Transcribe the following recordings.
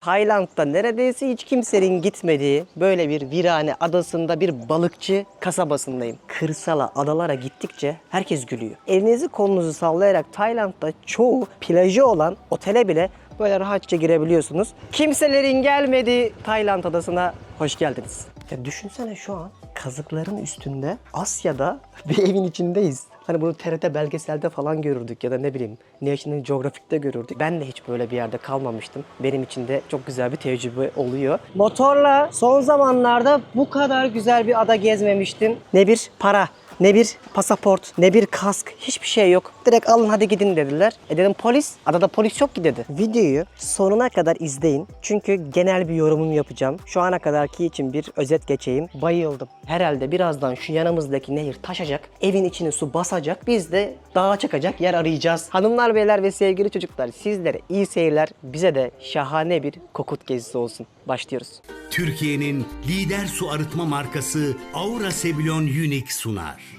Tayland'da neredeyse hiç kimsenin gitmediği böyle bir virane adasında bir balıkçı kasabasındayım. Kırsala, adalara gittikçe herkes gülüyor. Elinizi kolunuzu sallayarak Tayland'da çoğu plajı olan otele bile böyle rahatça girebiliyorsunuz. Kimselerin gelmediği Tayland adasına hoş geldiniz. Ya düşünsene şu an kazıkların üstünde Asya'da bir evin içindeyiz. Hani bunu TRT belgeselde falan görürdük ya da ne bileyim National Geographic'te görürdük. Ben de hiç böyle bir yerde kalmamıştım. Benim için de çok güzel bir tecrübe oluyor. Motorla son zamanlarda bu kadar güzel bir ada gezmemiştim. Ne bir para, ne bir pasaport, ne bir kask, hiçbir şey yok. Direkt alın hadi gidin dediler. Dedim polis, adada polis yok ki dedi. Videoyu sonuna kadar izleyin. Çünkü genel bir yorumum yapacağım. Şu ana kadarki için bir özet geçeyim. Bayıldım. Herhalde birazdan şu yanımızdaki nehir taşacak. Evin içine su basacak. Biz de dağa çıkacak yer arayacağız. Hanımlar, beyler ve sevgili çocuklar, sizlere iyi seyirler. Bize de şahane bir Kokut gezisi olsun. Başlıyoruz. Türkiye'nin lider su arıtma markası Aura Sebilon Unique sunar.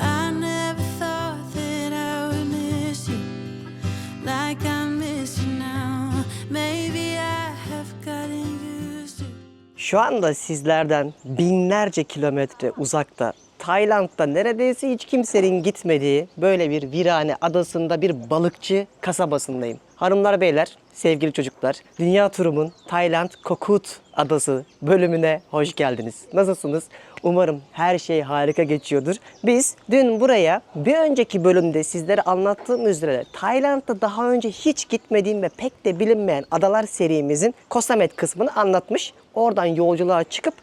I never thought that I would miss you like I miss you now. Maybe I have gotten used to. Şu anda sizlerden binlerce kilometre uzakta Tayland'da neredeyse hiç kimsenin gitmediği böyle bir virane adasında bir balıkçı kasabasındayım. Hanımlar, beyler, sevgili çocuklar, Dünya Turumun Tayland Kokut Adası bölümüne hoş geldiniz. Nasılsınız? Umarım her şey harika geçiyordur. Biz dün buraya bir önceki bölümde sizlere anlattığım üzere Tayland'da daha önce hiç gitmediğim ve pek de bilinmeyen adalar serimizin Koh Samet kısmını anlatmış. Oradan yolculuğa çıkıp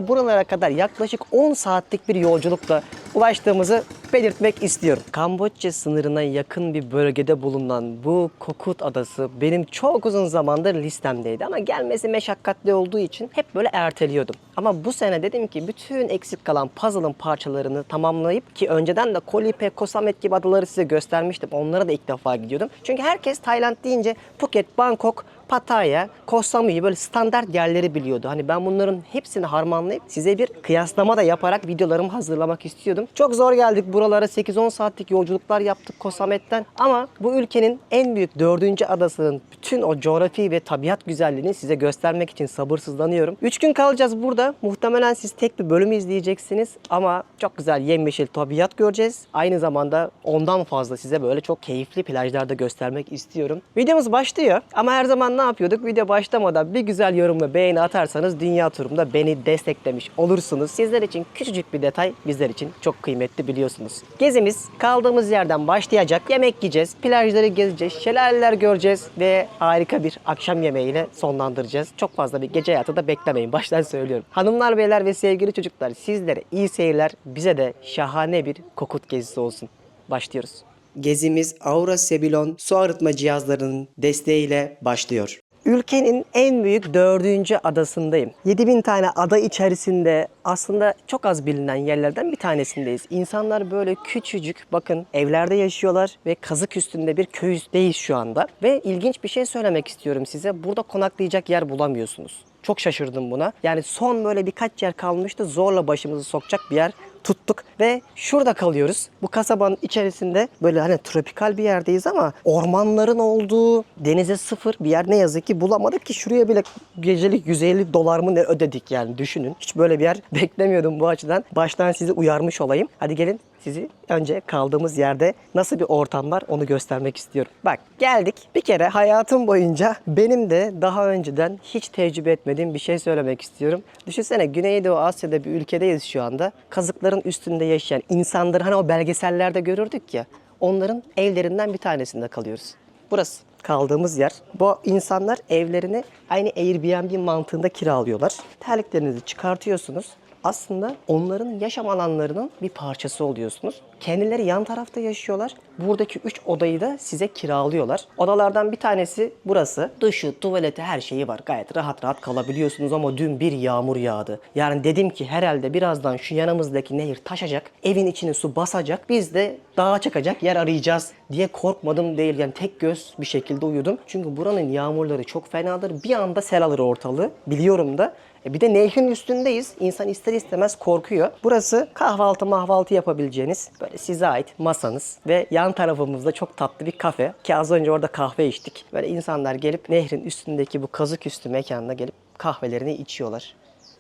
buralara kadar yaklaşık 10 saatlik bir yolculukla ulaştığımızı belirtmek istiyorum. Kamboçya sınırına yakın bir bölgede bulunan bu Kokut Adası benim çok uzun zamandır listemdeydi ama gelmesi meşakkatli olduğu için hep böyle erteliyordum. Ama bu sene dedim ki bütün eksik kalan puzzle'ın parçalarını tamamlayıp, ki önceden de Koh Lipe, Koh Samet gibi adaları size göstermiştim. Onlara da ilk defa gidiyordum. Çünkü herkes Tayland deyince Phuket, Bangkok, Pattaya, Koh Samui'yi böyle standart yerleri biliyordu. Hani ben bunların hepsini harmanlayıp size bir kıyaslama da yaparak videolarımı hazırlamak istiyordum. Çok zor geldik buralara. 8-10 saatlik yolculuklar yaptık Koh Samet'ten. Ama bu ülkenin en büyük 4. adasının bütün o coğrafi ve tabiat güzelliğini size göstermek için sabırsızlanıyorum. 3 gün kalacağız burada. Muhtemelen siz tek bir bölüm izleyeceksiniz ama çok güzel yemyeşil tabiat göreceğiz. Aynı zamanda ondan fazla size böyle çok keyifli plajlarda göstermek istiyorum. Videomuz başlıyor ama her zaman ne yapıyorduk? Video başlamadan bir güzel yorum ve beğeni atarsanız Dünya Turum'da beni desteklemiş olursunuz. Sizler için küçücük bir detay bizler için çok kıymetli, biliyorsunuz. Gezimiz kaldığımız yerden başlayacak. Yemek yiyeceğiz, plajları gezeceğiz, şelaleler göreceğiz ve harika bir akşam yemeğiyle sonlandıracağız. Çok fazla bir gece hayatı da beklemeyin. Baştan söylüyorum. Hanımlar, beyler ve sevgili çocuklar, sizlere iyi seyirler. Bize de şahane bir Kokut gezisi olsun. Başlıyoruz. Gezimiz Aura Sebilon su arıtma cihazlarının desteğiyle başlıyor. Ülkenin en büyük 4. adasındayım. 7000 tane ada içerisinde aslında çok az bilinen yerlerden bir tanesindeyiz. İnsanlar böyle küçücük, bakın, evlerde yaşıyorlar ve kazık üstünde bir köydeyiz şu anda. Ve ilginç bir şey söylemek istiyorum size. Burada konaklayacak yer bulamıyorsunuz. Çok şaşırdım buna. Yani son böyle birkaç yer kalmıştı. Zorla başımızı sokacak bir yer tuttuk ve şurada kalıyoruz. Bu kasabanın içerisinde böyle hani tropikal bir yerdeyiz ama ormanların olduğu, denize sıfır bir yer ne yazık ki bulamadık ki şuraya bile gecelik 150 dolar mı ne ödedik yani, düşünün. Hiç böyle bir yer beklemiyordum bu açıdan. Baştan sizi uyarmış olayım. Hadi gelin sizi önce kaldığımız yerde nasıl bir ortam var onu göstermek istiyorum. Bak, geldik. Bir kere hayatım boyunca benim de daha önceden hiç tecrübe etmediğim bir şey söylemek istiyorum. Düşünsene, Güneydoğu Asya'da bir ülkedeyiz şu anda. Kazıkların üstünde yaşayan insanları hani o belgesellerde görürdük ya. Onların evlerinden bir tanesinde kalıyoruz. Burası kaldığımız yer. Bu insanlar evlerini aynı Airbnb mantığında kiralıyorlar. Terliklerinizi çıkartıyorsunuz. Aslında onların yaşam alanlarının bir parçası oluyorsunuz. Kendileri yan tarafta yaşıyorlar. Buradaki 3 odayı da size kiralıyorlar. Odalardan bir tanesi burası. Dışı, tuvaleti, her şeyi var. Gayet rahat rahat kalabiliyorsunuz ama dün bir yağmur yağdı. Yani dedim ki herhalde birazdan şu yanımızdaki nehir taşacak. Evin içine su basacak. Biz de dağa çıkacak yer arayacağız diye korkmadım değil. Yani tek göz bir şekilde uyudum. Çünkü buranın yağmurları çok fenadır. Bir anda sel alır ortalığı. Biliyorum da. Bir de nehrin üstündeyiz. İnsan ister istemez korkuyor. Burası kahvaltı yapabileceğiniz böyle size ait masanız ve yan tarafımızda çok tatlı bir kafe. Ki az önce orada kahve içtik. Böyle insanlar gelip nehrin üstündeki bu kazık üstü mekanına gelip kahvelerini içiyorlar.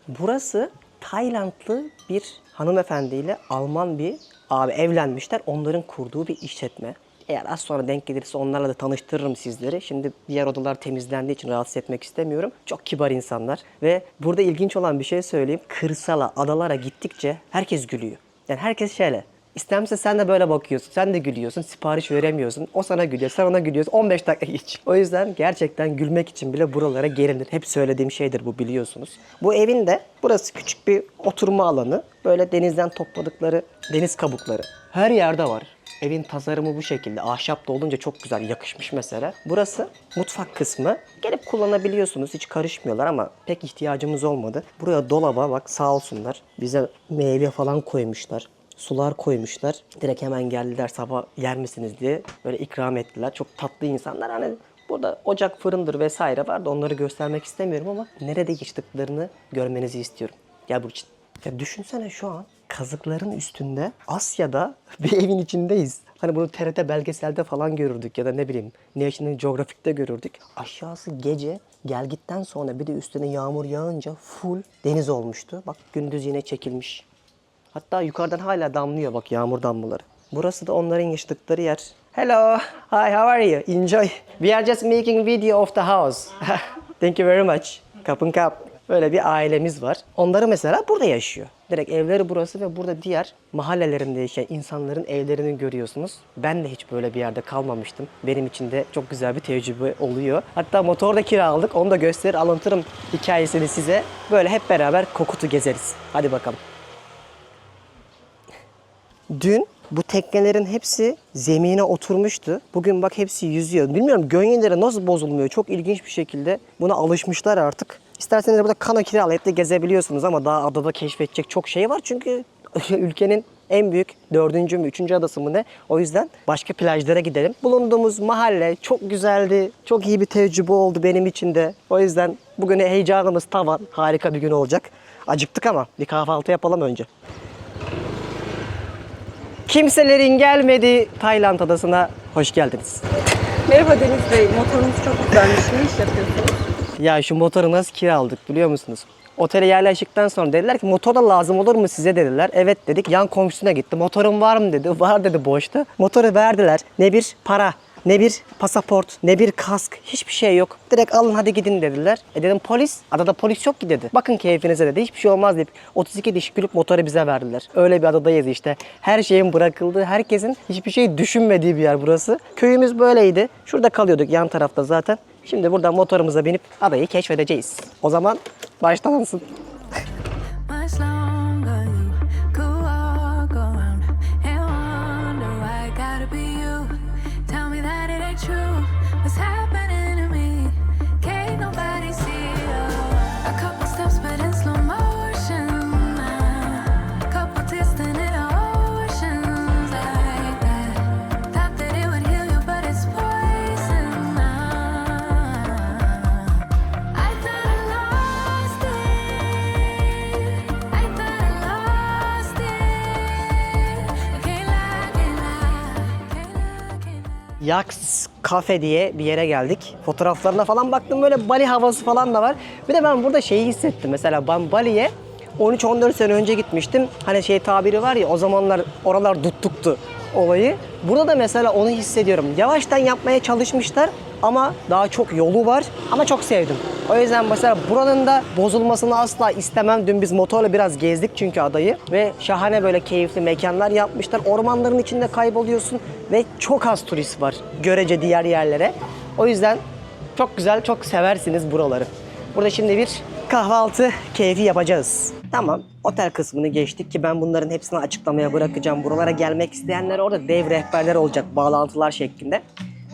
Burası Taylandlı bir hanımefendiyle Alman bir abi evlenmişler. Onların kurduğu bir işletme. Eğer az sonra denk gelirse onlarla da tanıştırırım sizleri. Şimdi diğer odalar temizlendiği için rahatsız etmek istemiyorum. Çok kibar insanlar. Ve burada ilginç olan bir şey söyleyeyim. Kırsala, adalara gittikçe herkes gülüyor. Yani herkes şöyle. İstemse sen de böyle bakıyorsun. Sen de gülüyorsun. Sipariş veremiyorsun. O sana gülüyor. Sen ona gülüyorsun. 15 dakika geç. O yüzden gerçekten gülmek için bile buralara gelinir. Hep söylediğim şeydir bu, biliyorsunuz. Bu evin de burası küçük bir oturma alanı. Böyle denizden topladıkları deniz kabukları her yerde var. Evin tasarımı bu şekilde. Ahşap da olunca çok güzel yakışmış mesela. Burası mutfak kısmı. Gelip kullanabiliyorsunuz. Hiç karışmıyorlar ama pek ihtiyacımız olmadı. Buraya dolaba bak sağ olsunlar. Bize meyve falan koymuşlar. Sular koymuşlar. Direkt hemen geldiler sabah yer misiniz diye böyle ikram ettiler. Çok tatlı insanlar. Hani burada ocak, fırındır vesaire var da onları göstermek istemiyorum ama nerede yaşadıklarını görmenizi istiyorum. Gel Burçin. Ya düşünsene şu an kazıkların üstünde Asya'da bir evin içindeyiz. Hani bunu TRT belgeselde falan görürdük ya da ne bileyim National Geographic'te görürdük. Aşağısı gece gelgitten sonra bir de üstüne yağmur yağınca full deniz olmuştu. Bak gündüz yine çekilmiş. Hatta yukarıdan hala damlıyor bak yağmur damlaları. Burası da onların yaşadıkları yer. Hello, hi, how are you? Enjoy. We are just making video of the house. Thank you very much. Kapın kap. Böyle bir ailemiz var. Onları mesela burada yaşıyor. Direkt evleri burası ve burada diğer mahallelerinde yaşayan insanların evlerini görüyorsunuz. Ben de hiç böyle bir yerde kalmamıştım. Benim için de çok güzel bir tecrübe oluyor. Hatta motor da kiraladık. Onu da gösterir, anlatırım hikayesini size. Böyle hep beraber Kokut'u gezeriz. Hadi bakalım. Dün bu teknelerin hepsi zemine oturmuştu. Bugün bak hepsi yüzüyor. Bilmiyorum gönyeleri nasıl bozulmuyor. Çok ilginç bir şekilde buna alışmışlar artık. İsterseniz burada kano kiralayıp da gezebiliyorsunuz ama daha adada keşfedecek çok şey var. Çünkü ülkenin en büyük 4. mü 3. adası mı ne? O yüzden başka plajlara gidelim. Bulunduğumuz mahalle çok güzeldi. Çok iyi bir tecrübe oldu benim için de. O yüzden bugün heyecanımız tavan. Harika bir gün olacak. Acıktık ama bir kahvaltı yapalım önce. Kimselerin gelmediği Tayland adasına hoş geldiniz. Merhaba Deniz Bey, motorunuz çok güzelmiş. Ne iş yapıyorsunuz? Ya şu motoru nasıl kiraladık biliyor musunuz? Otele yerleştikten sonra dediler ki motor da lazım olur mu size dediler. Evet dedik. Yan komşusuna gitti. Motorun var mı dedi. Var dedi boşta. Motoru verdiler. Ne bir para, ne bir pasaport, ne bir kask. Hiçbir şey yok. Direkt alın hadi gidin dediler. Dedim polis. Adada polis yok ki dedi. Bakın keyfinize dedi. Hiçbir şey olmaz deyip 32 diş gülüp motoru bize verdiler. Öyle bir adadayız işte. Her şeyin bırakıldığı, herkesin hiçbir şey düşünmediği bir yer burası. Köyümüz böyleydi. Şurada kalıyorduk yan tarafta zaten. Şimdi buradan motorumuza binip adayı keşfedeceğiz. O zaman başlansın. Much longer you could walk around and wonder why it gotta be you. Tell me that it ain't true. What's happening to me? Can't nobody see you. A couple steps but in slow motion now. Couple distant in oceans like that. Thought that it would heal you but it's poison now. I thought I lost it. I thought I lost it. Can't lie, can't lie, can't lie, can't lie. Yaks Cafe diye bir yere geldik. Fotoğraflarına falan baktım böyle Bali havası falan da var. Bir de ben burada şeyi hissettim. Mesela ben Bali'ye 13-14 sene önce gitmiştim. Hani şey tabiri var ya o zamanlar oralar tuttuktu olayı. Burada da mesela onu hissediyorum. Yavaştan yapmaya çalışmışlar ama daha çok yolu var ama çok sevdim. O yüzden mesela buranın da bozulmasını asla istemem. Dün biz motorla biraz gezdik çünkü adayı ve şahane böyle keyifli mekanlar yapmışlar. Ormanların içinde kayboluyorsun ve çok az turist var görece diğer yerlere. O yüzden çok güzel, çok seversiniz buraları. Burada şimdi bir kahvaltı keyfi yapacağız. Tamam, otel kısmını geçtik ki ben bunların hepsini açıklamaya bırakacağım. Buralara gelmek isteyenler orada dev rehberler olacak bağlantılar şeklinde.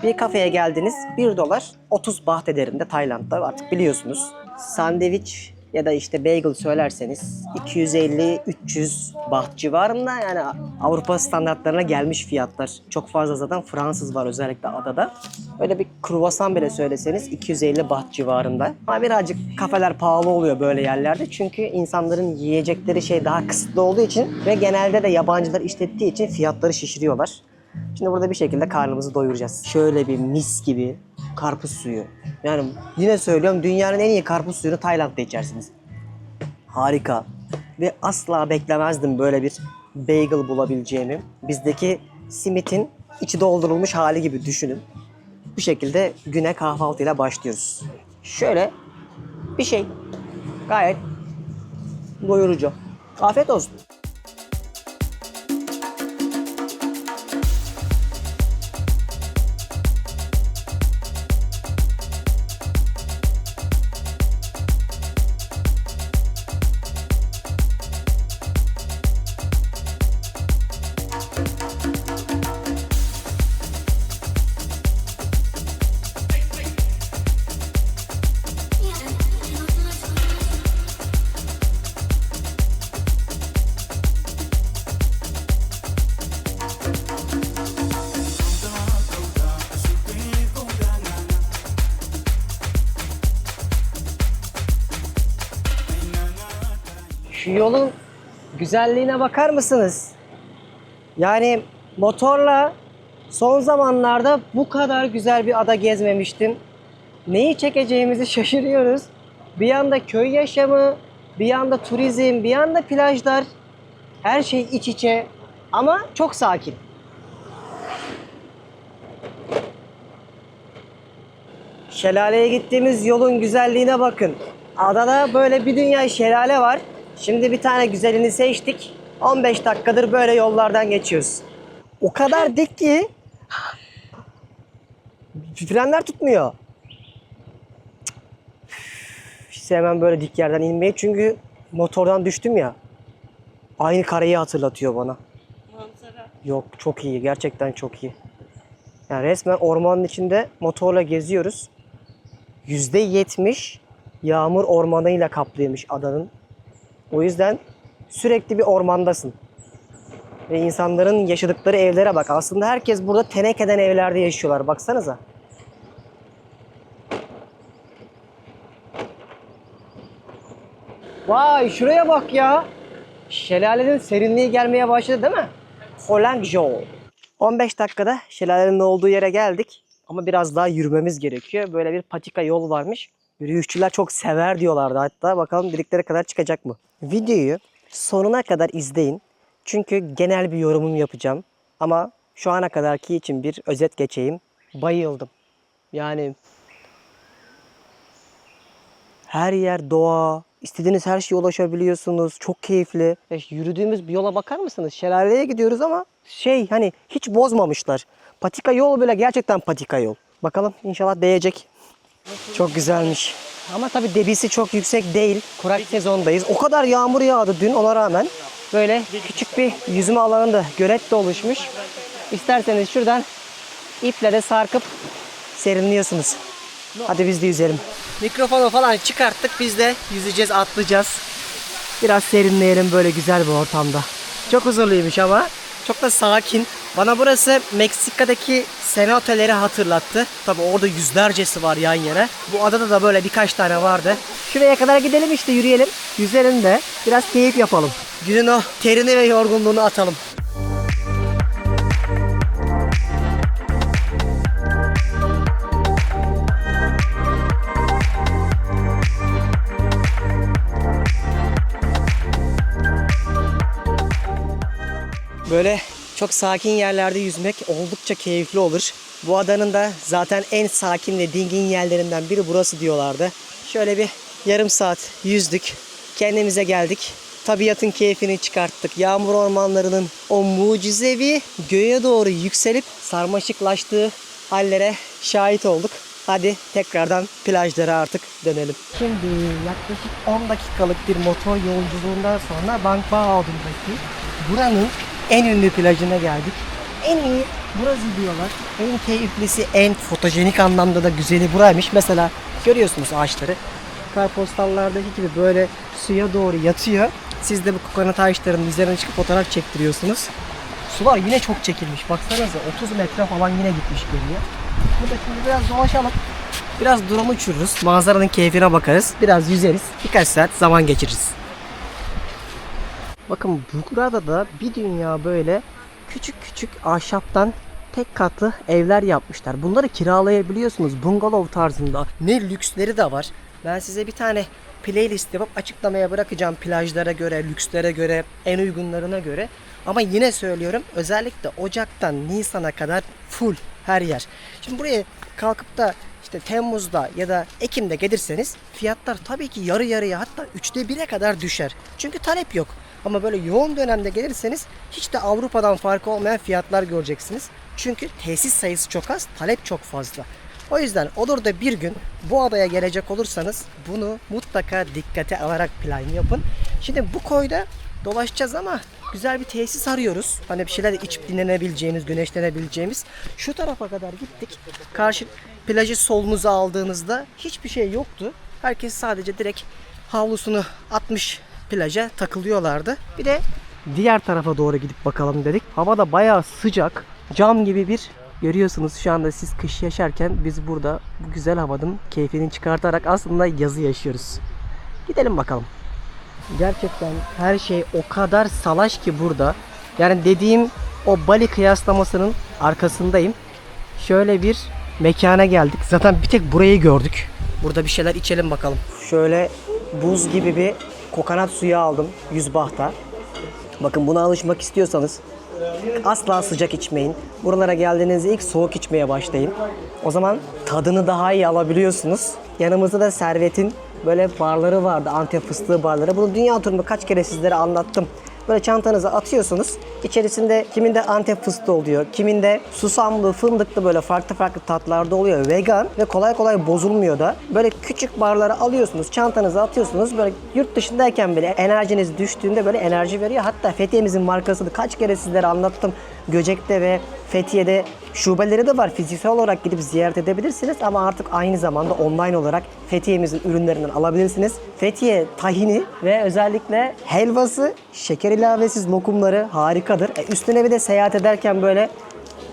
Bir kafeye geldiniz, $1 30 baht ederinde Tayland'da artık biliyorsunuz. Sandviç ya da işte bagel söylerseniz 250-300 baht civarında, yani Avrupa standartlarına gelmiş fiyatlar. Çok fazla zaten Fransız var özellikle adada. Öyle bir kruvasan bile söyleseniz 250 baht civarında. Ama birazcık kafeler pahalı oluyor böyle yerlerde. Çünkü insanların yiyecekleri daha kısıtlı olduğu için ve genelde de yabancılar işlettiği için fiyatları şişiriyorlar. Şimdi burada bir şekilde karnımızı doyuracağız. Şöyle bir mis gibi karpuz suyu. Yani yine söylüyorum, dünyanın en iyi karpuz suyunu Tayland'da içersiniz. Harika. Ve asla beklemezdim böyle bir bagel bulabileceğimi. Bizdeki simitin içi doldurulmuş hali gibi düşünün. Bu şekilde güne kahvaltıyla başlıyoruz. Şöyle bir şey. Gayet doyurucu. Afiyet olsun. Şu yolun güzelliğine bakar mısınız? Yani motorla son zamanlarda bu kadar güzel bir ada gezmemiştim. Neyi çekeceğimizi şaşırıyoruz. Bir yanda köy yaşamı, bir yanda turizm, bir yanda plajlar. Her şey iç içe ama çok sakin. Şelaleye gittiğimiz yolun güzelliğine bakın. Adada böyle bir dünya şelale var. Şimdi bir tane güzelini seçtik. 15 dakikadır böyle yollardan geçiyoruz. O kadar dik ki frenler tutmuyor. Hiç sevmem böyle dik yerden inmeyi, çünkü motordan düştüm ya. Aynı kareyi hatırlatıyor bana. Manzara. Yok, çok iyi. Gerçekten çok iyi. Yani resmen ormanın içinde motorla geziyoruz. %70 yağmur ormanıyla kaplıymış adanın. O yüzden sürekli bir ormandasın. Ve insanların yaşadıkları evlere bak. Aslında herkes burada tenekeden evlerde yaşıyorlar. Baksanıza. Vay, şuraya bak ya. Şelalenin serinliği gelmeye başladı değil mi? Holangzhou. 15 dakikada şelalenin olduğu yere geldik. Ama biraz daha yürümemiz gerekiyor. Böyle bir patika yol varmış. Yürüyüşçüler çok sever diyorlardı hatta. Bakalım dediklere kadar çıkacak mı? Videoyu sonuna kadar izleyin. Çünkü genel bir yorumum yapacağım. Ama şu ana kadarki için bir özet geçeyim. Bayıldım. Yani her yer doğa. İstediğiniz her şeye ulaşabiliyorsunuz. Çok keyifli. Yürüdüğümüz bir yola bakar mısınız? Şelaleye gidiyoruz ama hani hiç bozmamışlar. Patika yol bile gerçekten patika yol. Bakalım, inşallah değecek. Çok güzelmiş. Ama tabii debisi çok yüksek değil. Kurak sezondayız. O kadar yağmur yağdı dün, ona rağmen. Böyle küçük bir yüzme alanında gölet de oluşmuş. İsterseniz şuradan iple de sarkıp serinliyorsunuz. Hadi biz de yüzelim. Mikrofonu falan çıkarttık. Biz de yüzeceğiz, atlayacağız. Biraz serinleyelim böyle güzel bir ortamda. Çok huzurluymuş ama çok da sakin. Bana burası Meksika'daki cenoteleri hatırlattı. Tabi orada yüzlercesi var yan yana. Bu adada da böyle birkaç tane vardı. Şuraya kadar gidelim işte, yürüyelim. Yüzelim de biraz keyif yapalım. Günün o terini ve yorgunluğunu atalım. Böyle çok sakin yerlerde yüzmek oldukça keyifli olur. Bu adanın da zaten en sakin ve dingin yerlerinden biri burası diyorlardı. Şöyle bir yarım saat yüzdük. Kendimize geldik. Tabiatın keyfini çıkarttık. Yağmur ormanlarının o mucizevi göğe doğru yükselip sarmaşıklaştığı hallere şahit olduk. Hadi tekrardan plajlara artık dönelim. Şimdi yaklaşık 10 dakikalık bir motor yolculuğundan sonra Bangbao'daki buranın en ünlü plajına geldik. En iyi burası diyorlar. En keyiflisi, en fotojenik anlamda da güzeli buraymış. Mesela görüyorsunuz ağaçları. Kartpostallardaki gibi böyle suya doğru yatıyor. Siz de bu kokonat ağaçlarının üzerine çıkıp fotoğraf çektiriyorsunuz. Sular yine çok çekilmiş. Baksanıza 30 metre falan yine gitmiş geriye. Burada şimdi biraz dolaşalım. Biraz drone uçururuz. Manzaranın keyfine bakarız. Biraz yüzeriz. Birkaç saat zaman geçiririz. Bakın burada da bir dünya böyle küçük küçük ahşaptan tek katlı evler yapmışlar. Bunları kiralayabiliyorsunuz bungalov tarzında. Ne lüksleri de var. Ben size bir tane playlist yapıp açıklamaya bırakacağım, plajlara göre, lükslere göre, en uygunlarına göre. Ama yine söylüyorum, özellikle Ocak'tan Nisan'a kadar full her yer. Şimdi buraya kalkıp da işte Temmuz'da ya da Ekim'de gelirseniz fiyatlar tabii ki yarı yarıya, hatta 1/3'e kadar düşer. Çünkü talep yok. Ama böyle yoğun dönemde gelirseniz hiç de Avrupa'dan farkı olmayan fiyatlar göreceksiniz. Çünkü tesis sayısı çok az, talep çok fazla. O yüzden olur da bir gün bu adaya gelecek olursanız bunu mutlaka dikkate alarak plan yapın. Şimdi bu koyda dolaşacağız ama güzel bir tesis arıyoruz. Hani bir şeyler içip dinlenebileceğimiz, güneşlenebileceğimiz. Şu tarafa kadar gittik. Karşı plajı solunuza aldığınızda hiçbir şey yoktu. Herkes sadece direkt havlusunu atmış plaja takılıyorlardı. Bir de diğer tarafa doğru gidip bakalım dedik. Hava da bayağı sıcak. Cam gibi bir, görüyorsunuz şu anda siz kış yaşarken biz burada bu güzel havanın keyfini çıkartarak aslında yazı yaşıyoruz. Gidelim bakalım. Gerçekten her şey o kadar salaş ki burada. Yani dediğim o Bali kıyaslamasının arkasındayım. Şöyle bir mekana geldik. Zaten bir tek burayı gördük. Burada bir şeyler içelim bakalım. Şöyle buz gibi bir kokonat suyu aldım 100 bahta. Bakın buna alışmak istiyorsanız asla sıcak içmeyin. Buralara geldiğinizde ilk soğuk içmeye başlayın. O zaman tadını daha iyi alabiliyorsunuz. Yanımızda da Servet'in böyle barları vardı. Antep fıstığı barları. Bunu dünya turunda kaç kere sizlere anlattım. Böyle çantanıza atıyorsunuz. İçerisinde kiminde Antep fıstığı oluyor. Kiminde susamlı, fındıklı böyle farklı farklı tatlarda oluyor. Vegan ve kolay kolay bozulmuyor da. Böyle küçük barları alıyorsunuz. Çantanıza atıyorsunuz. Böyle yurt dışındayken bile enerjiniz düştüğünde böyle enerji veriyor. Hatta Fethiye'mizin markasını kaç kere sizlere anlattım. Göcek'te ve Fethiye'de şubeleri de var. Fiziksel olarak gidip ziyaret edebilirsiniz ama artık aynı zamanda online olarak Fethiye'mizin ürünlerinden alabilirsiniz. Fethiye tahini ve özellikle helvası, şeker ilavesiz lokumları harikadır. Üstüne bir de seyahat ederken böyle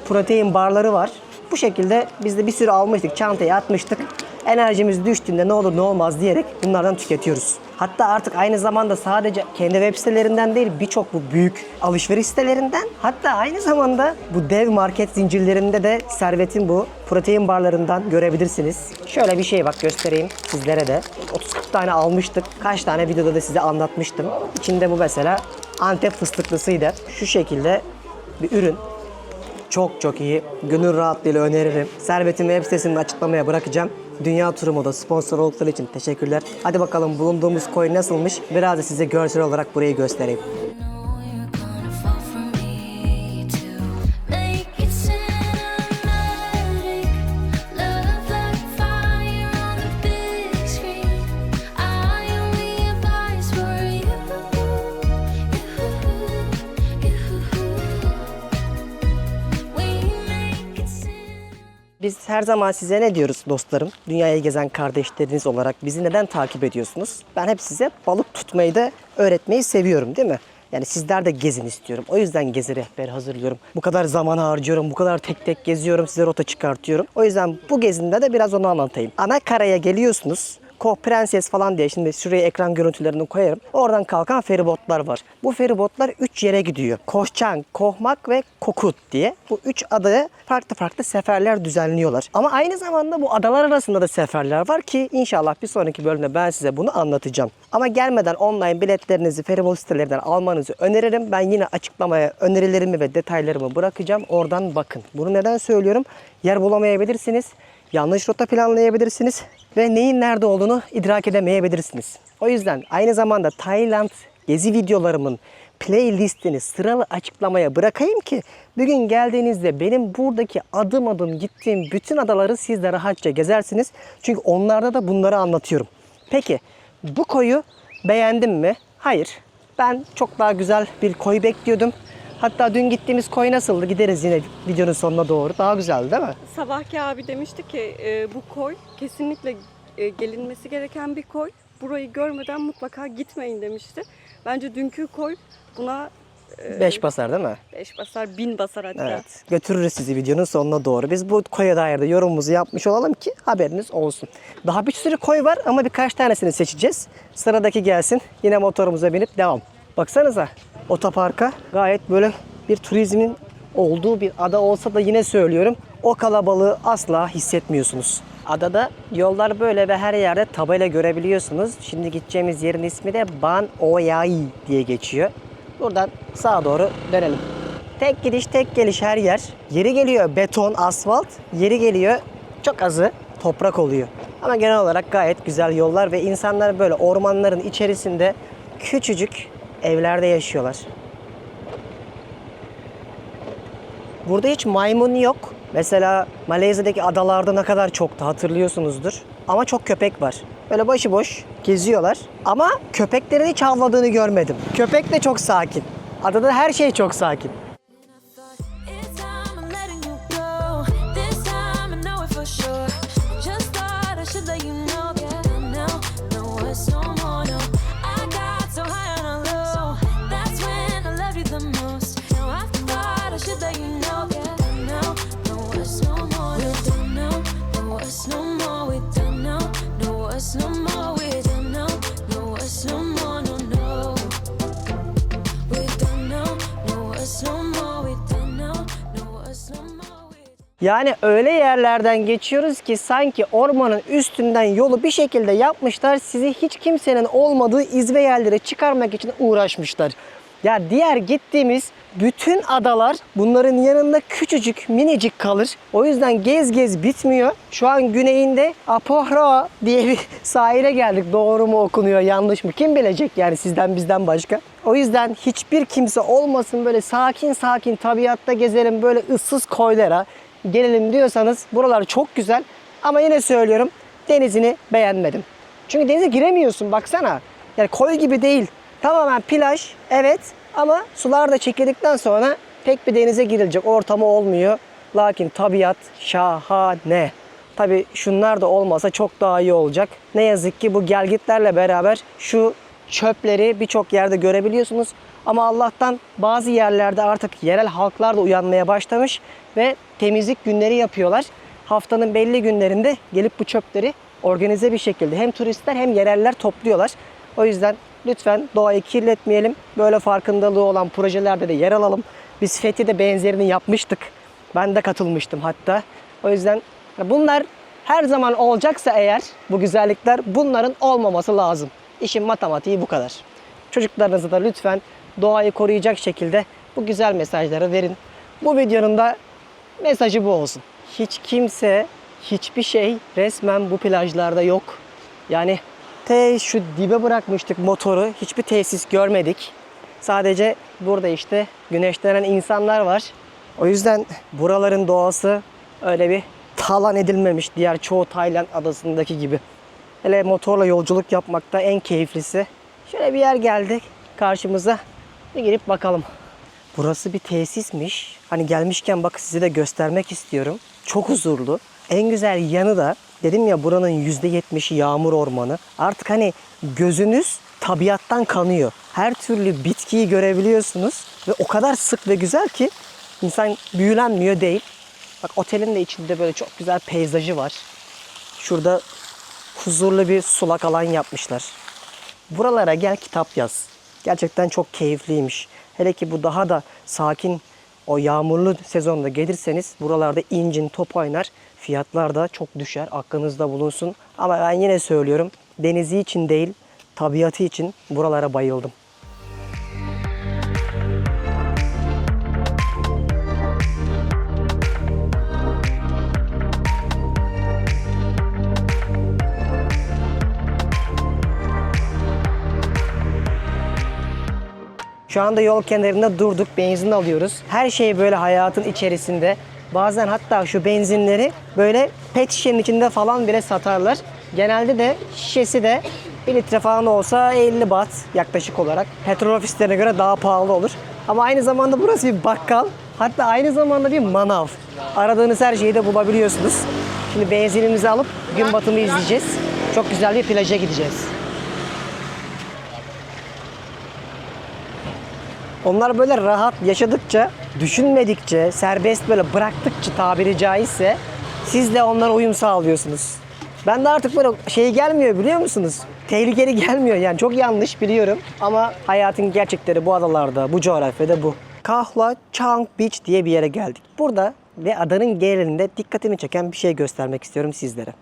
protein barları var. Bu şekilde biz de bir sürü almıştık, çantaya atmıştık. Enerjimiz düştüğünde ne olur ne olmaz diyerek bunlardan tüketiyoruz. Hatta artık aynı zamanda sadece kendi web sitelerinden değil, birçok bu büyük alışveriş sitelerinden, hatta aynı zamanda bu dev market zincirlerinde de Servet'in bu protein barlarından görebilirsiniz. Şöyle bir şey bak göstereyim sizlere de. 30-40 tane almıştık. Kaç tane videoda da size anlatmıştım. İçinde bu mesela Antep fıstıklısıydı. Şu şekilde bir ürün. Çok çok iyi. Gönül rahatlığıyla öneririm. Servet'in web sitesini açıklamaya bırakacağım. Dünya Turu da sponsor oldukları için teşekkürler. Hadi bakalım bulunduğumuz koy nasılmış? Biraz da size görsel olarak burayı göstereyim. Biz her zaman size ne diyoruz dostlarım? Dünyayı gezen kardeşleriniz olarak bizi neden takip ediyorsunuz? Ben hep size balık tutmayı da öğretmeyi seviyorum, değil mi? Yani sizler de gezin istiyorum. O yüzden gezi rehberi hazırlıyorum. Bu kadar zaman harcıyorum, bu kadar tek tek geziyorum, size rota çıkartıyorum. O yüzden bu gezinde de biraz onu anlatayım. Ana karaya geliyorsunuz. Koh Prenses falan diye, şimdi şuraya ekran görüntülerini koyarım. Oradan kalkan feribotlar var. Bu feribotlar 3 yere gidiyor. Kohçang, Kohmak ve Kokut diye. Bu 3 adaya farklı farklı seferler düzenliyorlar. Ama aynı zamanda bu adalar arasında da seferler var ki inşallah bir sonraki bölümde ben size bunu anlatacağım. Ama gelmeden online biletlerinizi feribot sitelerinden almanızı öneririm. Ben yine açıklamaya önerilerimi ve detaylarımı bırakacağım. Oradan bakın. Bunu neden söylüyorum? Yer bulamayabilirsiniz. Yanlış rota planlayabilirsiniz ve neyin nerede olduğunu idrak edemeyebilirsiniz. O yüzden aynı zamanda Tayland gezi videolarımın playlistini sıralı açıklamaya bırakayım ki bugün geldiğinizde benim buradaki adım adım gittiğim bütün adaları siz de rahatça gezersiniz. Çünkü onlarda da bunları anlatıyorum. Peki bu koyu beğendim mi? Hayır. Ben çok daha güzel bir koy bekliyordum. Hatta dün gittiğimiz koy nasıldı? Gideriz yine videonun sonuna doğru. Daha güzeldi değil mi? Sabahki abi demişti ki bu koy kesinlikle gelinmesi gereken bir koy. Burayı görmeden mutlaka gitmeyin demişti. Bence dünkü koy buna 5 basar değil mi? 5 basar, 1000 basar hatta. Evet. Götürürüz sizi videonun sonuna doğru. Biz bu koya dair de yorumumuzu yapmış olalım ki haberiniz olsun. Daha bir sürü koy var ama birkaç tanesini seçeceğiz. Sıradaki gelsin. Yine motorumuza binip devam. Baksanıza otoparka gayet böyle bir turizmin olduğu bir ada olsa da yine söylüyorum o kalabalığı asla hissetmiyorsunuz. Adada yollar böyle ve her yerde tabela görebiliyorsunuz. Şimdi gideceğimiz yerin ismi de Ban Oyai diye geçiyor. Buradan sağa doğru dönelim. Tek gidiş tek geliş her yer. Yeri geliyor beton, asfalt. Yeri geliyor çok azı toprak oluyor. Ama genel olarak gayet güzel yollar ve insanlar böyle ormanların içerisinde küçücük evlerde yaşıyorlar. Burada hiç maymun yok. Mesela Malezya'daki adalarda ne kadar çoktu hatırlıyorsunuzdur. Ama çok köpek var. Böyle başıboş geziyorlar. Ama köpeklerin hiç havladığını görmedim. Köpek de çok sakin. Adada her şey çok sakin. It's time I'm letting you go. This time I know it for sure. Just thought I should let you know. Yeah, no, it's no more. No, I got so high on a low. That's when I love you the most. Now I thought I should let you know. Yeah, no, it's no more. We don't know. No, it's no more. We don't know. No, it's no more. We don't know. No, it's no more. No, no. We don't know. No, it's no more. We don't know. No, it's no more. Yani öyle yerlerden geçiyoruz ki sanki ormanın üstünden yolu bir şekilde yapmışlar. Sizi hiç kimsenin olmadığı izbe yerlere çıkarmak için uğraşmışlar. Ya diğer gittiğimiz bütün adalar bunların yanında küçücük minicik kalır. O yüzden gez gez bitmiyor. Şu an güneyinde Apohra diye bir sahile geldik. Doğru mu okunuyor yanlış mı kim bilecek yani sizden bizden başka. O yüzden hiçbir kimse olmasın böyle sakin sakin tabiatta gezelim böyle ıssız koylara gelelim diyorsanız buralar çok güzel. Ama yine söylüyorum denizini beğenmedim. Çünkü denize giremiyorsun baksana. Yani koy gibi değil. Tamamen plaj evet ama sular da çekildikten sonra pek bir denize girilecek ortamı olmuyor. Lakin tabiat şahane. Tabii şunlar da olmasa çok daha iyi olacak. Ne yazık ki bu gelgitlerle beraber şu çöpleri birçok yerde görebiliyorsunuz. Ama Allah'tan bazı yerlerde artık yerel halklar da uyanmaya başlamış ve temizlik günleri yapıyorlar. Haftanın belli günlerinde gelip bu çöpleri organize bir şekilde hem turistler hem yereller topluyorlar. O yüzden lütfen doğayı kirletmeyelim. Böyle farkındalığı olan projelerde de yer alalım. Biz Fethiye'de benzerini yapmıştık. Ben de katılmıştım hatta. O yüzden bunlar her zaman olacaksa eğer bu güzellikler bunların olmaması lazım. İşin matematiği bu kadar. Çocuklarınıza da lütfen doğayı koruyacak şekilde bu güzel mesajları verin. Bu videonun da mesajı bu olsun. Hiç kimse, hiçbir şey resmen bu plajlarda yok. Yani şu dibe bırakmıştık motoru. Hiçbir tesis görmedik. Sadece burada işte güneşlenen insanlar var. O yüzden buraların doğası öyle bir talan edilmemiş diğer çoğu Tayland adasındaki gibi. Hele motorla yolculuk yapmakta en keyiflisi. Şöyle bir yer geldik karşımıza. Bir girip bakalım. Burası bir tesismiş. Hani gelmişken bak size de göstermek istiyorum. Çok huzurlu. En güzel yanı da dedim ya buranın %70'i yağmur ormanı. Artık hani gözünüz tabiattan kanıyor. Her türlü bitkiyi görebiliyorsunuz. Ve o kadar sık ve güzel ki insan büyülenmiyor değil. Bak otelin de içinde böyle çok güzel peyzajı var. Şurada huzurlu bir sulak alan yapmışlar. Buralara gel kitap yaz. Gerçekten çok keyifliymiş. Hele ki bu daha da sakin o yağmurlu sezonda gelirseniz buralarda incin top oynar. Fiyatlar da çok düşer. Aklınızda bulunsun. Ama ben yine söylüyorum denizi için değil tabiatı için buralara bayıldım. Şu anda yol kenarında durduk, benzin alıyoruz. Her şey böyle hayatın içerisinde. Bazen hatta şu benzinleri böyle pet şişenin içinde falan bile satarlar. Genelde de şişesi de 1 litre falan olsa 50 baht yaklaşık olarak. Petrol ofislerine göre daha pahalı olur. Ama aynı zamanda burası bir bakkal. Hatta aynı zamanda bir manav. Aradığınız her şeyi de bulabiliyorsunuz. Şimdi benzinimizi alıp gün batımı izleyeceğiz. Çok güzel bir plaja gideceğiz. Onlar böyle rahat yaşadıkça, düşünmedikçe, serbest böyle bıraktıkça tabiri caizse siz de onlara uyum sağlıyorsunuz. Ben de artık böyle şey gelmiyor biliyor musunuz? Tehlikeli gelmiyor yani çok yanlış biliyorum ama hayatın gerçekleri bu adalarda, bu coğrafyada bu. Kahla Chang Beach diye bir yere geldik. Burada ve adanın genelinde dikkatimi çeken bir şey göstermek istiyorum sizlere.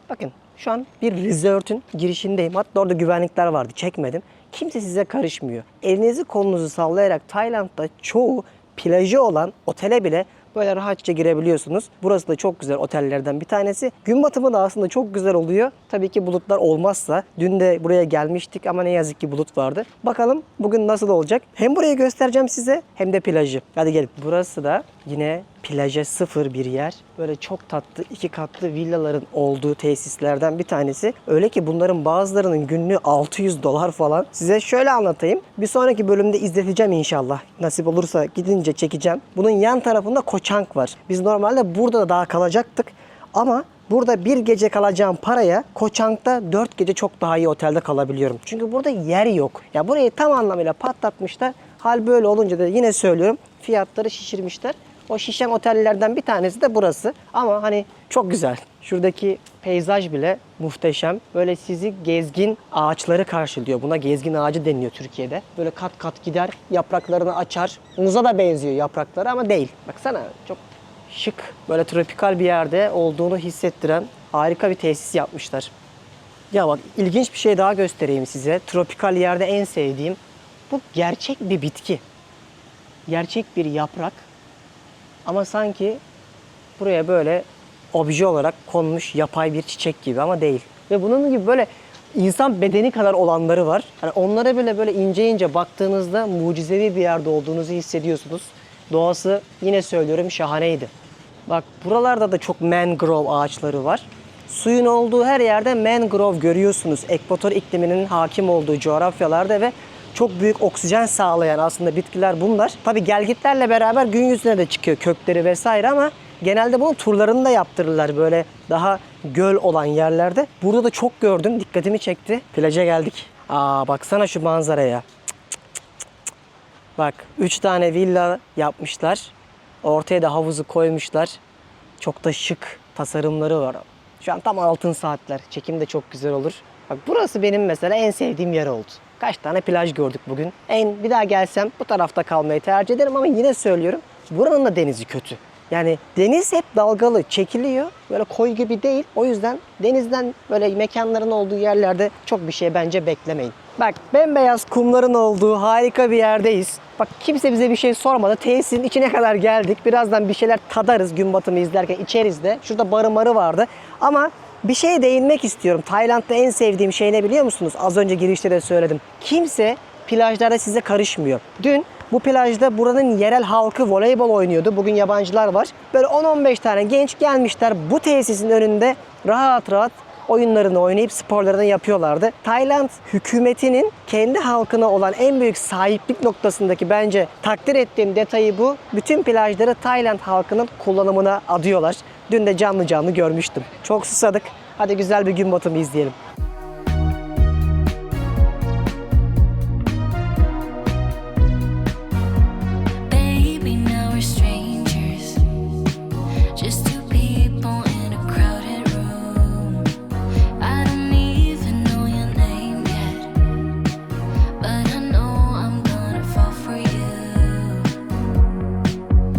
Bakın şu an bir resort'un girişindeyim. Hatta orada güvenlikler vardı. Çekmedim. Kimse size karışmıyor. Elinizi kolunuzu sallayarak Tayland'da çoğu plajı olan otele bile böyle rahatça girebiliyorsunuz. Burası da çok güzel otellerden bir tanesi. Gün batımı da aslında çok güzel oluyor. Tabii ki bulutlar olmazsa. Dün de buraya gelmiştik ama ne yazık ki bulut vardı. Bakalım bugün nasıl olacak. Hem burayı göstereceğim size hem de plajı. Hadi gelin. Burası da yine plaja sıfır bir yer. Böyle çok tatlı 2 katlı villaların olduğu tesislerden bir tanesi. Öyle ki bunların bazılarının günlüğü $600 falan. Size şöyle anlatayım. Bir sonraki bölümde izleteceğim inşallah. Nasip olursa gidince çekeceğim. Bunun yan tarafında Koh Chang var. Biz normalde burada da daha kalacaktık. Ama burada bir gece kalacağım paraya Koh Chang'da 4 gece çok daha iyi otelde kalabiliyorum. Çünkü burada yer yok. Ya burayı tam anlamıyla patlatmışlar. Hal böyle olunca da yine söylüyorum fiyatları şişirmişler. O şişen otellerden bir tanesi de burası. Ama hani çok güzel. Şuradaki peyzaj bile muhteşem. Böyle sizi gezgin ağaçları karşılıyor. Buna gezgin ağacı deniliyor Türkiye'de. Böyle kat kat gider, yapraklarını açar. Muza da benziyor yaprakları ama değil. Baksana çok şık, böyle tropikal bir yerde olduğunu hissettiren harika bir tesis yapmışlar. Ya bak ilginç bir şey daha göstereyim size. Tropikal yerde en sevdiğim bu gerçek bir bitki. Gerçek bir yaprak. Ama sanki buraya böyle obje olarak konmuş yapay bir çiçek gibi ama değil. Ve bunun gibi böyle insan bedeni kadar olanları var. Yani onlara böyle ince ince baktığınızda mucizevi bir yerde olduğunuzu hissediyorsunuz. Doğası yine söylüyorum şahaneydi. Bak buralarda da çok mangrove ağaçları var. Suyun olduğu her yerde mangrove görüyorsunuz. Ekvator ikliminin hakim olduğu coğrafyalarda ve çok büyük oksijen sağlayan aslında bitkiler bunlar. Tabii gelgitlerle beraber gün yüzüne de çıkıyor kökleri vesaire ama genelde bunun turlarını da yaptırırlar böyle daha göl olan yerlerde. Burada da çok gördüm, dikkatimi çekti. Plaja geldik. Baksana şu manzaraya. Bak 3 tane villa yapmışlar. Ortaya da havuzu koymuşlar. Çok da şık tasarımları var. Şu an tam altın saatler. Çekim de çok güzel olur. Bak burası benim mesela en sevdiğim yer oldu. Kaç tane plaj gördük bugün. Bir daha gelsem bu tarafta kalmayı tercih ederim ama yine söylüyorum. Buranın da denizi kötü. Yani deniz hep dalgalı, çekiliyor. Böyle koy gibi değil. O yüzden denizden böyle mekanların olduğu yerlerde çok bir şey bence beklemeyin. Bak bembeyaz kumların olduğu harika bir yerdeyiz. Bak kimse bize bir şey sormadı. Tesisin içine kadar geldik. Birazdan bir şeyler tadarız gün batımı izlerken içeriz de. Şurada barı marı vardı. Ama bir şeye değinmek istiyorum. Tayland'da en sevdiğim şey ne biliyor musunuz? Az önce girişte de söyledim. Kimse plajlarda size karışmıyor. Dün bu plajda buranın yerel halkı voleybol oynuyordu. Bugün yabancılar var. Böyle 10-15 tane genç gelmişler. Bu tesisin önünde rahat rahat oyunlarını oynayıp sporlarını yapıyorlardı. Tayland hükümetinin kendi halkına olan en büyük sahiplik noktasındaki bence takdir ettiğim detayı bu. Bütün plajları Tayland halkının kullanımına adıyorlar. Dün de canlı canlı görmüştüm. Çok susadık. Hadi güzel bir gün batımı izleyelim. Baby, now we're strangers. Just two people in a crowded room. I don't even know your name yet, but I know I'm gonna fall for you.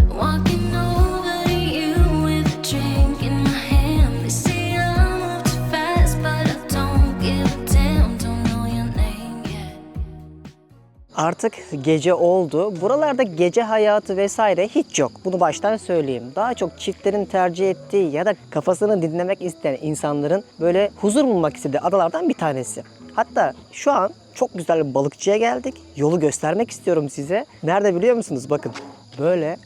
Walking over to you with a drink in my hand. They say I move too fast, but I don't give a damn. Don't know your name yet. Artık gece oldu. Buralarda gece hayatı vesaire hiç yok. Bunu baştan söyleyeyim. Daha çok çiftlerin tercih ettiği ya da kafasını dinlemek isteyen insanların böyle huzur bulmak istediği adalardan bir tanesi. Hatta şu an çok güzel bir balıkçıya geldik. Yolu göstermek istiyorum size. Nerede biliyor musunuz? Bakın böyle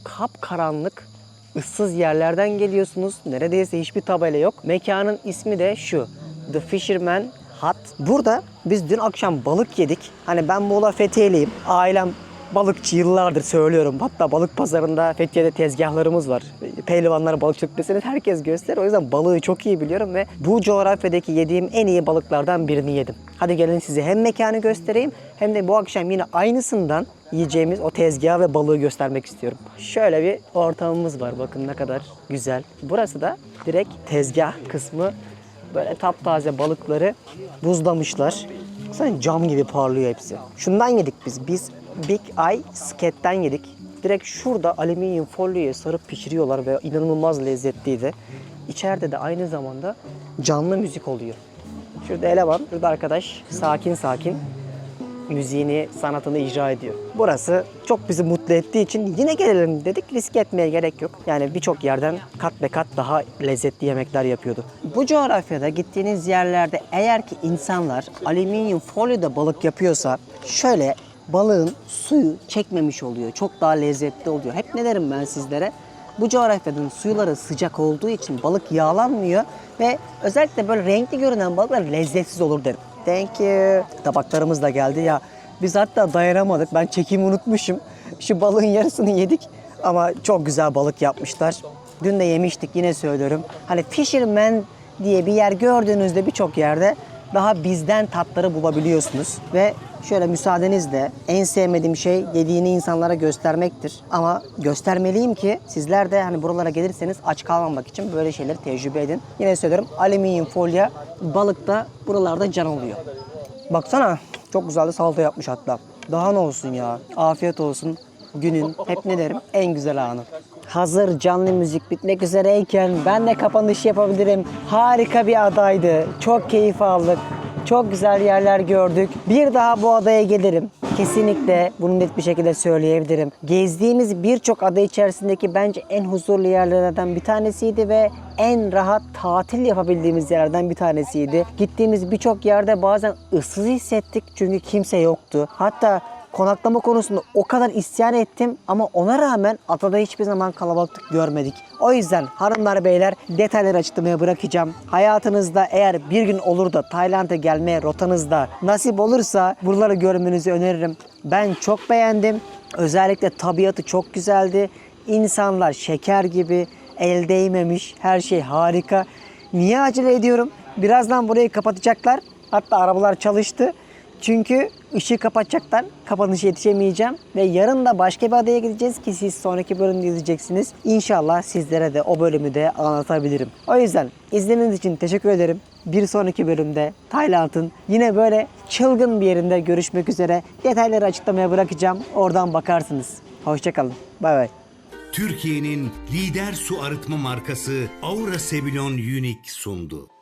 kapkaranlık, ıssız yerlerden geliyorsunuz. Neredeyse hiçbir tabela yok. Mekanın ismi de şu. The Fisherman Hut. Burada biz dün akşam balık yedik. Hani ben Muğla Fethiye'liyim. Ailem balıkçı, yıllardır söylüyorum. Hatta balık pazarında Fethiye'de tezgahlarımız var. Pehlivanlar balıkçılık deseniz herkes gösterir. O yüzden balığı çok iyi biliyorum ve bu coğrafyadaki yediğim en iyi balıklardan birini yedim. Hadi gelin size hem mekanı göstereyim hem de bu akşam yine aynısından yiyeceğimiz o tezgahı ve balığı göstermek istiyorum. Şöyle bir ortamımız var. Bakın ne kadar güzel. Burası da direkt tezgah kısmı. Böyle taptaze balıkları buzlamışlar. Sen cam gibi parlıyor hepsi. Şundan yedik biz. Biz Big Eye Sket'ten yedik. Direkt şurada alüminyum folyoya sarıp pişiriyorlar ve inanılmaz lezzetliydi. İçeride de aynı zamanda canlı müzik oluyor. Şurada eleman, şurada arkadaş sakin sakin müziğini, sanatını icra ediyor. Burası çok bizi mutlu ettiği için yine gelelim dedik. Risk etmeye gerek yok. Yani birçok yerden kat be kat daha lezzetli yemekler yapıyordu. Bu coğrafyada gittiğiniz yerlerde eğer ki insanlar alüminyum folyoda balık yapıyorsa şöyle balığın suyu çekmemiş oluyor. Çok daha lezzetli oluyor. Hep ne derim ben sizlere? Bu coğrafyanın suyları sıcak olduğu için balık yağlanmıyor ve özellikle böyle renkli görünen balıklar lezzetsiz olur derim. Thank you. Tabaklarımız da geldi ya. Biz hatta dayanamadık. Ben çekimi unutmuşum. Şu balığın yarısını yedik ama çok güzel balık yapmışlar. Dün de yemiştik, yine söylüyorum. Hani Fisherman diye bir yer gördüğünüzde birçok yerde daha bizden tatları bulabiliyorsunuz. Ve şöyle müsaadenizle en sevmediğim şey yediğini insanlara göstermektir. Ama göstermeliyim ki sizler de hani buralara gelirseniz aç kalmamak için böyle şeyleri tecrübe edin. Yine söylüyorum, alüminyum folyo balıkta buralarda can oluyor. Baksana, çok güzel de salata yapmış hatta. Daha ne olsun ya. Afiyet olsun. Günün hep ne derim en güzel anı. Hazır canlı müzik bitmek üzereyken ben de kapanış yapabilirim. Harika bir adaydı. Çok keyif aldık. Çok güzel yerler gördük. Bir daha bu adaya gelirim. Kesinlikle bunu net bir şekilde söyleyebilirim. Gezdiğimiz birçok ada içerisindeki bence en huzurlu yerlerden bir tanesiydi ve en rahat tatil yapabildiğimiz yerlerden bir tanesiydi. Gittiğimiz birçok yerde bazen ıssız hissettik çünkü kimse yoktu. Hatta konaklama konusunda o kadar isyan ettim ama ona rağmen adada hiçbir zaman kalabalık görmedik. O yüzden hanımlar beyler detayları açıklamaya bırakacağım. Hayatınızda eğer bir gün olur da Tayland'a gelmeye rotanızda nasip olursa buraları görmenizi öneririm. Ben çok beğendim. Özellikle tabiatı çok güzeldi. İnsanlar şeker gibi, el değmemiş, her şey harika. Niye acele ediyorum? Birazdan burayı kapatacaklar. Hatta arabalar çalıştı. Çünkü ışığı kapatacaklar, kapanışa yetişemeyeceğim ve yarın da başka bir adaya gideceğiz ki siz sonraki bölümde izleyeceksiniz. İnşallah sizlere de o bölümü de anlatabilirim. O yüzden izlediğiniz için teşekkür ederim. Bir sonraki bölümde Tayland'ın yine böyle çılgın bir yerinde görüşmek üzere. Detayları açıklamaya bırakacağım. Oradan bakarsınız. Hoşçakalın. Bay bay. Türkiye'nin lider su arıtma markası Aura Sebilon Unique sundu.